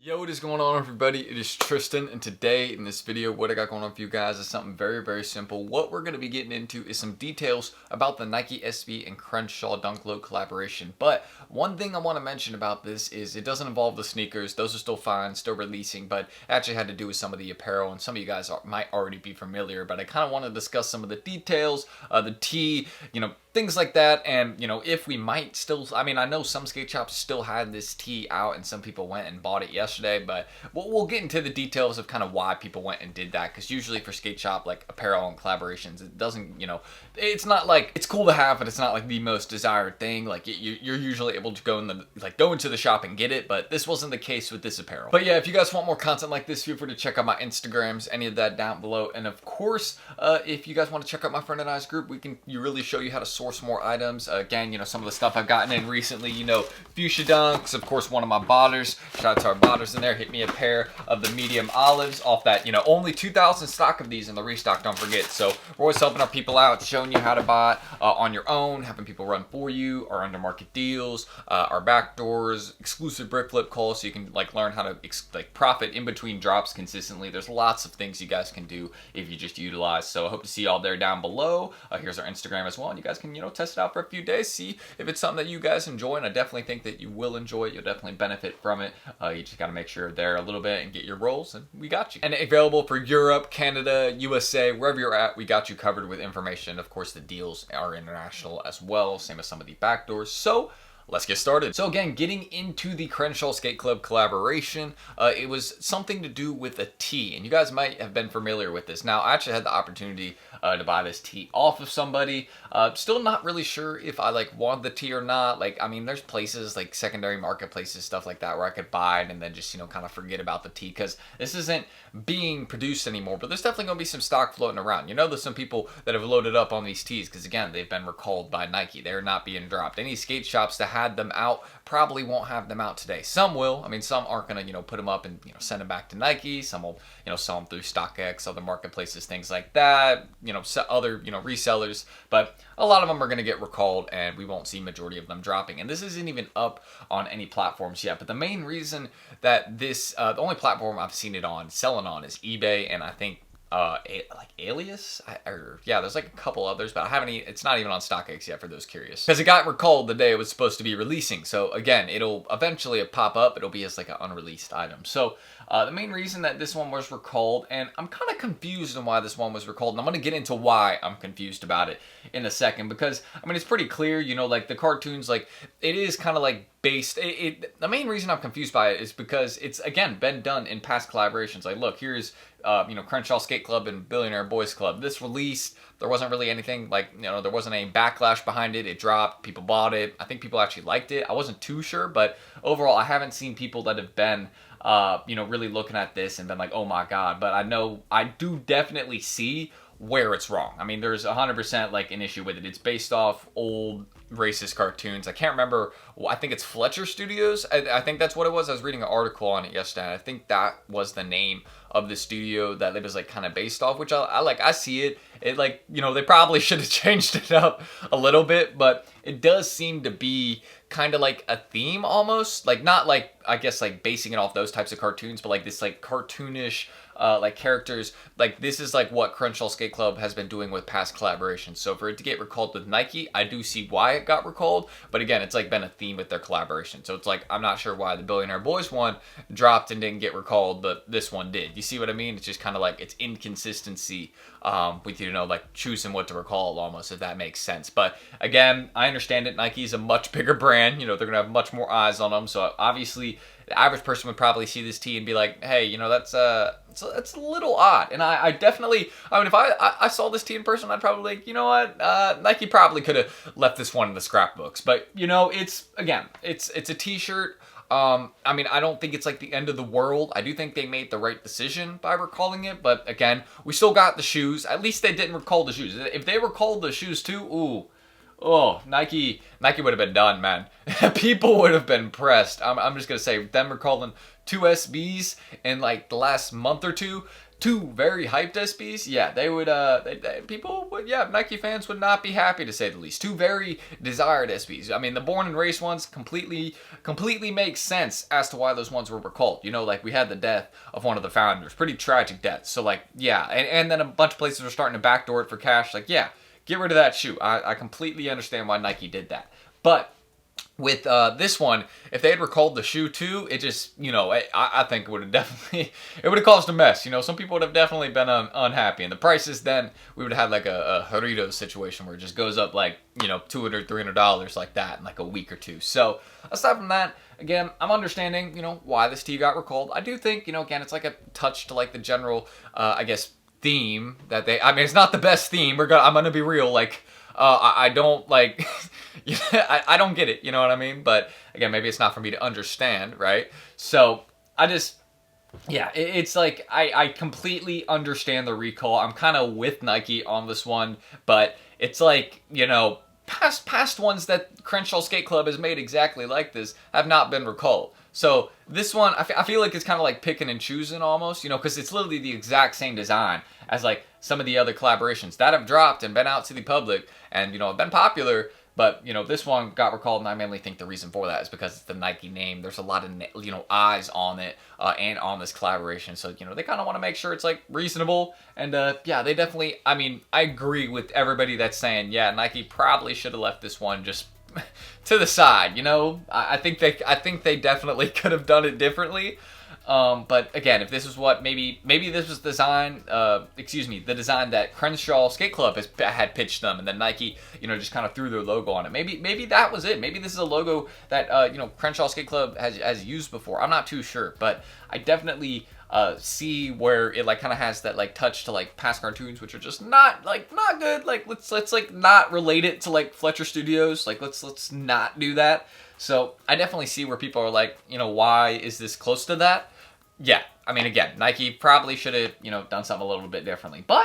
Yo, what is going on, everybody? It is Tristan, and today in this video, what I got going on for you guys is something very simple. What we're going to be getting into is some details about the Nike SB and Crenshaw Dunk Low collaboration. But one thing I want to mention about this is it doesn't involve the sneakers. Those are still fine, still releasing, but it actually had to do with some of the apparel, and some of you guys might already be familiar, but I kind of want to discuss some of the details, the tee, things like that. And if we might still, I know some skate shops still had this tee out and some people went and bought it yesterday, but we'll get into the details of kind of why people went and did that, because usually for skate shop like apparel and collaborations, it doesn't, it's not like it's cool to have, but it's not like the most desired thing. Like you're usually able to go into the shop and get it, but this wasn't the case with this apparel. But yeah, if you guys want more content like this, feel free to check out my Instagrams, any of that down below. And of course, if you guys want to check out my friend and I's group, we can really show you how to source more items. Again, some of the stuff I've gotten in recently, fuchsia dunks, of course, one of my botters. Shout out to our botters in there. Hit me a pair of the medium olives off that, only 2,000 stock of these in the restock, don't forget. So we're always helping our people out, showing you how to buy on your own, having people run for you, our under market deals, our back doors, exclusive brick flip calls, so you can learn how to profit in between drops consistently. There's lots of things you guys can do if you just utilize. So I hope to see y'all there down below. Here's our Instagram as well, and you guys can test it out for a few days, see if it's something that you guys enjoy, and I definitely think that you will enjoy it. You'll definitely benefit from it. You just got to make sure you're there a little bit and get your rolls, and we got you. And available for Europe, Canada, USA, wherever you're at, we got you covered with information. Of course, the deals are international as well, same as some of the back doors. So let's get started. So again, getting into the Crenshaw Skate Club collaboration, it was something to do with a tee, and you guys might have been familiar with this. Now, I actually had the opportunity to buy this tee off of somebody. Still not really sure if I want the tee or not. There's places like secondary marketplaces, stuff like that, where I could buy it and then just kind of forget about the tee, because this isn't being produced anymore. But there's definitely gonna be some stock floating around. There's some people that have loaded up on these tees because again, they've been recalled by Nike. They're not being dropped. Any skate shops that had them out probably won't have them out today. Some will. Some aren't gonna put them up and send them back to Nike. Some will sell them through StockX, other marketplaces, things like that. Other resellers, but a lot of them are gonna get recalled, and we won't see majority of them dropping. And this isn't even up on any platforms yet. But the main reason that this, the only platform I've seen it on selling on is eBay, and I think Alias, there's a couple others, but I haven't. It's not even on StockX yet for those curious, because it got recalled the day it was supposed to be releasing. So again, it'll eventually pop up. It'll be as an unreleased item. So the main reason that this one was recalled, and I'm kind of confused on why this one was recalled, and I'm gonna get into why I'm confused about it in a second, because it's pretty clear. The cartoons, it is kind of based. The main reason I'm confused by it is because it's again been done in past collaborations. Look, here's Crenshaw Skate Club and Billionaire Boys Club. This release, there wasn't really anything there wasn't any backlash behind it. It dropped, people bought it. I think people actually liked it. I wasn't too sure, but overall, I haven't seen people that have been really looking at this and been like, oh my god. But I do definitely see where it's wrong. There's 100% an issue with it. It's based off old racist cartoons. I can't remember. I think it's Fletcher Studios. I think that's what it was. I was reading an article on it yesterday, and I think that was the name of the studio that it was kind of based off, which I see it. It they probably should have changed it up a little bit, but it does seem to be kind of a theme almost, not I guess basing it off those types of cartoons, but this cartoonish characters. This is what Crenshaw Skate Club has been doing with past collaborations. So for it to get recalled with Nike, I do see why it got recalled, but again, it's been a theme with their collaboration. So it's I'm not sure why the Billionaire Boys one dropped and didn't get recalled, but this one did. You see what I mean? It's just kind of it's inconsistency with choosing what to recall almost, if that makes sense. But again, I understand it. Nike's a much bigger brand. They're gonna have much more eyes on them. So obviously, the average person would probably see this tee and be like, hey, that's it's a little odd. And I definitely, if I saw this tee in person, I'd probably Nike probably could have left this one in the scrapbooks. But it's a t-shirt. I don't think it's the end of the world. I do think they made the right decision by recalling it, but again, we still got the shoes. At least they didn't recall the shoes. If they recalled the shoes too, Nike would have been done, man. People would have been pressed. I'm just gonna say, them recalling two SBs in the last month or two, two very hyped SBs, yeah, they would, people would, yeah, Nike fans would not be happy, to say the least. Two very desired SBs. I mean, the Born and Raised ones completely make sense as to why those ones were recalled. You know, like, we had the death of one of the founders, pretty tragic death. So, like, yeah, and then a bunch of places are starting to backdoor it for cash. Like, yeah, get rid of that shoe. I completely understand why Nike did that. But with this one, if they had recalled the shoe too, it just, you know, I think it would have definitely, it would have caused a mess. You know, some people would have definitely been unhappy. And the prices then, we would have had like a Doritos situation where it just goes up like, you know, $200, $300 like that in like a week or two. So aside from that, again, I'm understanding, you know, why this tee got recalled. I do think, you know, again, it's like a touch to like the general, I guess, theme that they, I mean, it's not the best theme. I'm going to be real, like, I don't like, I don't get it, you know what I mean? But again, maybe it's not for me to understand, right? So I just, yeah, it's like, I completely understand the recall. I'm kind of with Nike on this one, but it's like, you know, past ones that Crenshaw Skate Club has made exactly like this have not been recalled. So this one, I feel like it's kind of like picking and choosing almost, you know, because it's literally the exact same design as like some of the other collaborations that have dropped and been out to the public and, you know, have been popular. But, you know, this one got recalled, and I mainly think the reason for that is because it's the Nike name. There's a lot of, you know, eyes on it and on this collaboration. So, you know, they kind of want to make sure it's, like, reasonable. And, yeah, they definitely, I mean, I agree with everybody that's saying, yeah, Nike probably should have left this one just to the side, you know? I think they definitely could have done it differently. But again, if this is what maybe this was design, the design that Crenshaw Skate Club had pitched them, and then Nike, you know, just kind of threw their logo on it. Maybe that was it. Maybe this is a logo that you know, Crenshaw Skate Club has used before. I'm not too sure, but I definitely see where it like kind of has that like touch to like past cartoons, which are just not good. Like let's like not relate it to like Fletcher Studios. Like let's not do that. So I definitely see where people are like, you know, why is this close to that? Yeah, I mean, again, Nike probably should have, you know, done something a little bit differently. But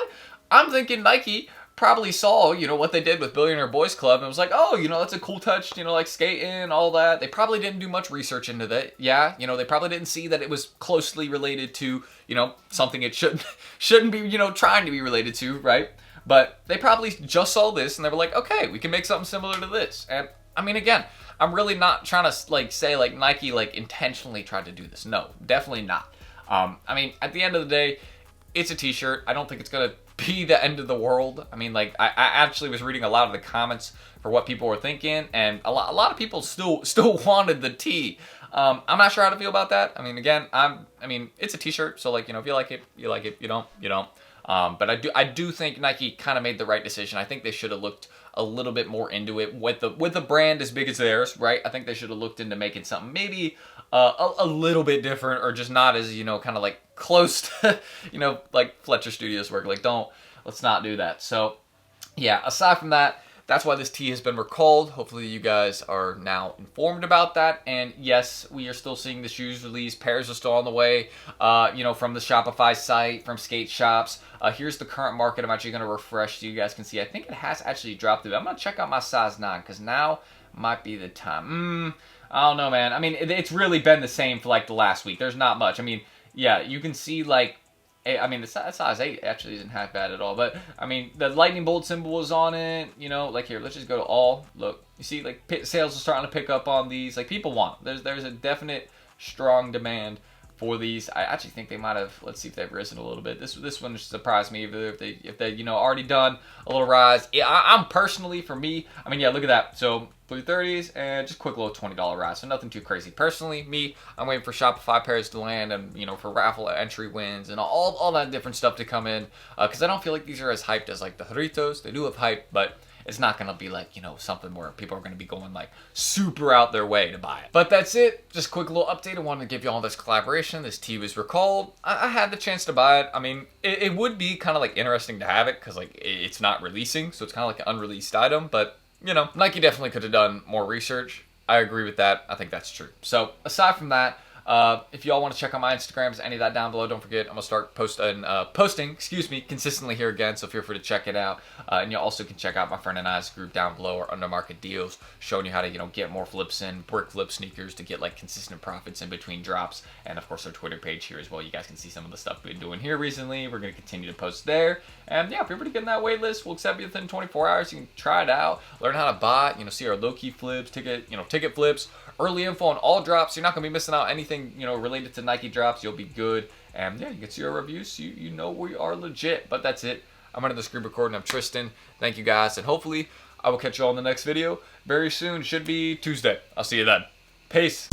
I'm thinking Nike probably saw, you know, what they did with Billionaire Boys Club and was like, oh, you know, that's a cool touch, you know, like skating, all that. They probably didn't do much research into that. Yeah, you know, they probably didn't see that it was closely related to, you know, something it shouldn't be, you know, trying to be related to, right? But they probably just saw this and they were like, okay, we can make something similar to this. And I mean, again, I'm really not trying to like say like Nike like intentionally tried to do this. No, definitely not. I mean, at the end of the day, it's a t-shirt. I don't think it's gonna be the end of the world. I mean, like I actually was reading a lot of the comments for what people were thinking, and a lot of people still wanted the tee. I'm not sure how to feel about that. I mean, again, I mean, it's a t-shirt, so like, you know, if you like it, you like it. You don't, you don't. But I do think Nike kind of made the right decision. I think they should have looked a little bit more into it with the brand as big as theirs, right? I think they should have looked into making something maybe a little bit different, or just not as, you know, kind of like close to, you know, like Fletcher Studios work. Like, let's not do that. So yeah, aside from that, that's why this tee has been recalled. Hopefully you guys are now informed about that. And yes, we are still seeing the shoes release. Pairs are still on the way, you know, from the Shopify site, from skate shops. Here's the current market. I'm actually going to refresh so you guys can see. I think it has actually dropped a bit. I'm going to check out my size 9 because now might be the time. I don't know, man. I mean, it's really been the same for like the last week. There's not much. I mean, yeah, you can see like, I mean, the size 8 actually isn't half bad at all. But, I mean, the lightning bolt symbol is on it. You know, like here, let's just go to all. Look, you see, like, sales are starting to pick up on these. Like, people want them. There's a definite strong demand for these. I actually think they might have, let's see if they've risen a little bit. This one surprised me if they you know, already done a little rise. Yeah, I'm personally, for me, I mean, yeah, look at that. So blue 30s and just quick little $20 rise. So nothing too crazy. Personally, me, I'm waiting for Shopify pairs to land and, you know, for raffle entry wins and all that different stuff to come in. Because I don't feel like these are as hyped as like the Doritos. They do have hype, but it's not going to be like, you know, something where people are going to be going like super out their way to buy it. But that's it. Just a quick little update. I wanted to give you all this collaboration. This tee was recalled. I had the chance to buy it. I mean, it would be kind of like interesting to have it because like it's not releasing. So it's kind of like an unreleased item. But, you know, Nike definitely could have done more research. I agree with that. I think that's true. So aside from that, If y'all want to check out my Instagrams, any of that down below, don't forget, I'm going to start posting consistently here again, so feel free to check it out. And you also can check out my friend and I's group down below, our under market deals, showing you how to, get more flips in, brick flip sneakers to get like consistent profits in between drops. And of course, our Twitter page here as well. You guys can see some of the stuff we've been doing here recently. We're going to continue to post there. And yeah, if you're pretty good in that wait list, we'll accept you within 24 hours. You can try it out, learn how to buy, see our low-key flips, ticket flips, early info on all drops. You're not going to be missing out anything, related to Nike drops. You'll be good. And yeah, you can see our reviews, so you know we are legit. But that's it. I'm running the screen recording. I'm Tristan. Thank you guys, and hopefully I will catch you all in the next video very soon. Should be Tuesday. I'll see you then. Peace.